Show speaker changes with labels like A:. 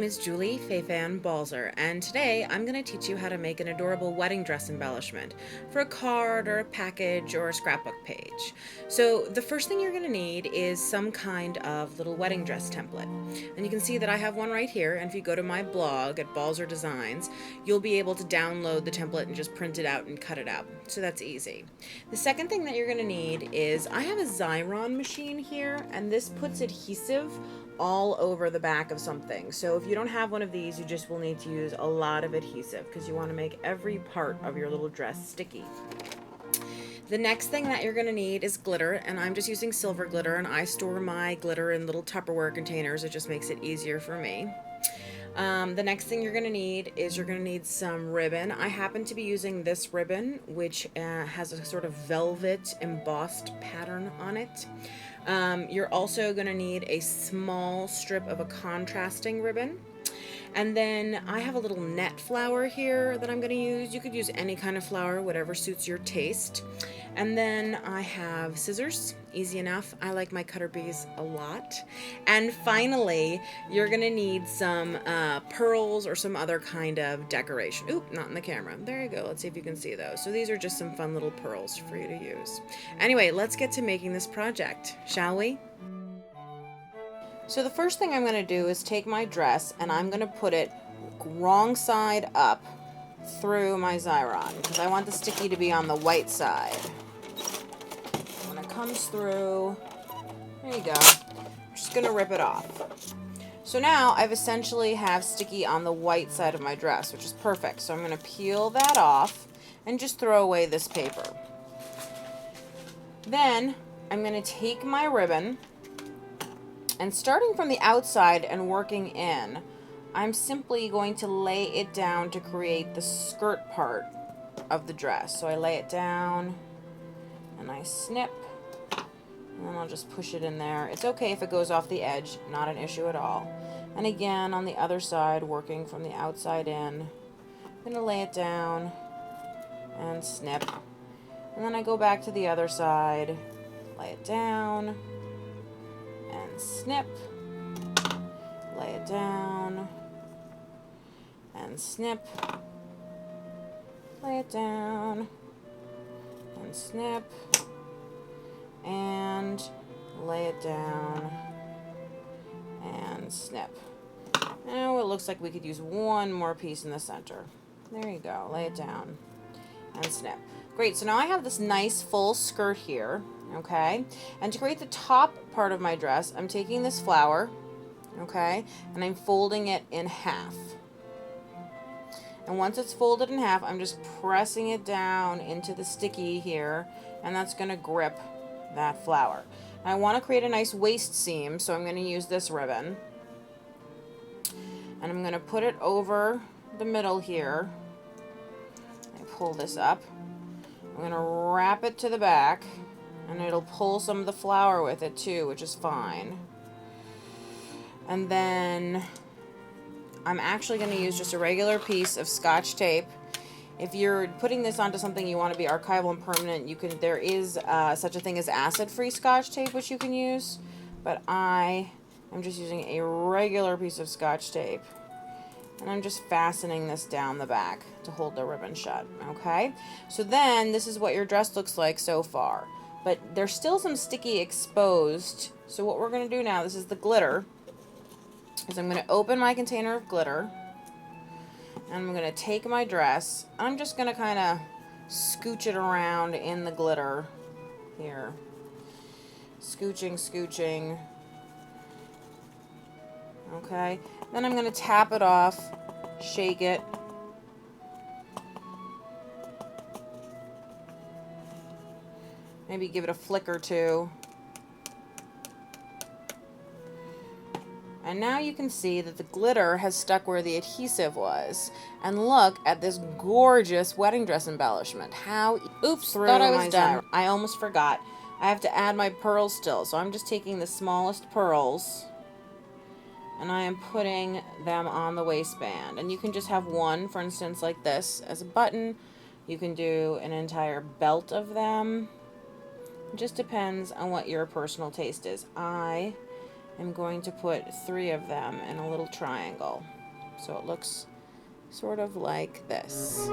A: is Julie Fei-Fan Balzer, and today I'm going to teach you how to make an adorable wedding dress embellishment for a card or a package or a scrapbook page. So the first thing you're going to need is some kind of little wedding dress template. And you can see that I have one right here, and if you go to my blog at Balzer Designs, you'll be able to download the template and just print it out and cut it out. So that's easy. The second thing that you're going to need is I have a Xyron machine here, and this puts adhesive all over the back of something. So if you don't have one of these, you just will need to use a lot of adhesive because you want to make every part of your little dress sticky. The next thing that you're going to need is glitter, and I'm just using silver glitter, and I store my glitter in little Tupperware containers. It just makes it easier for me. The next thing you're going to need is you're going to need some ribbon. I happen to be using this ribbon, which has a sort of velvet embossed pattern on it. You're also going to need a small strip of a contrasting ribbon. And then I have a little net flower here that I'm going to use. You could use any kind of flower, whatever suits your taste. And then I have scissors, easy enough. I like my cutter bees a lot. And finally, you're going to need some pearls or some other kind of decoration. Oop, not in the camera. There you go. Let's see if you can see those. So these are just some fun little pearls for you to use. Anyway, let's get to making this project, shall we? So the first thing I'm going to do is take my dress and I'm going to put it wrong side up through my Xyron because I want the sticky to be on the white side. When it comes through, there you go. I'm just going to rip it off. So now I've essentially have sticky on the white side of my dress, which is perfect. So I'm going to peel that off and just throw away this paper. Then I'm going to take my ribbon, and starting from the outside and working in, I'm simply going to lay it down to create the skirt part of the dress. So I lay it down and I snip, and then I'll just push it in there. It's okay if it goes off the edge, not an issue at all. And again, on the other side, working from the outside in, I'm going to lay it down and snip. And then I go back to the other side, lay it down, and snip, lay it down, and snip, lay it down, and snip, and lay it down, and snip. Now it looks like we could use one more piece in the center. There you go, lay it down, and snip. Great, so now I have this nice full skirt here. Okay, and to create the top part of my dress, I'm taking this flower, okay, and I'm folding it in half. And once it's folded in half, I'm just pressing it down into the sticky here, and that's going to grip that flower. And I want to create a nice waist seam, so I'm going to use this ribbon. And I'm going to put it over the middle here. I pull this up. I'm going to wrap it to the back. And it'll pull some of the flower with it too, which is fine. And then I'm actually going to use just a regular piece of Scotch tape. If you're putting this onto something you want to be archival and permanent, you can. There is such a thing as acid-free Scotch tape, which you can use. But I am just using a regular piece of Scotch tape. And I'm just fastening this down the back to hold the ribbon shut. Okay? So then this is what your dress looks like so far. But there's still some sticky exposed. So what we're going to do now, this is the glitter, is I'm going to open my container of glitter. And I'm going to take my dress. I'm just going to kind of scooch it around in the glitter here. Scooching, scooching. Okay. Then I'm going to tap it off, shake it. Maybe give it a flick or two. And now you can see that the glitter has stuck where the adhesive was. And look at this gorgeous wedding dress embellishment. How, oops, thought I was done. I almost forgot. I have to add my pearls still. So I'm just taking the smallest pearls and I am putting them on the waistband. And you can just have one, for instance, like this as a button. You can do an entire belt of them. It just depends on what your personal taste is. I I'm going to put 3 of them in a little triangle. So it looks sort of like this.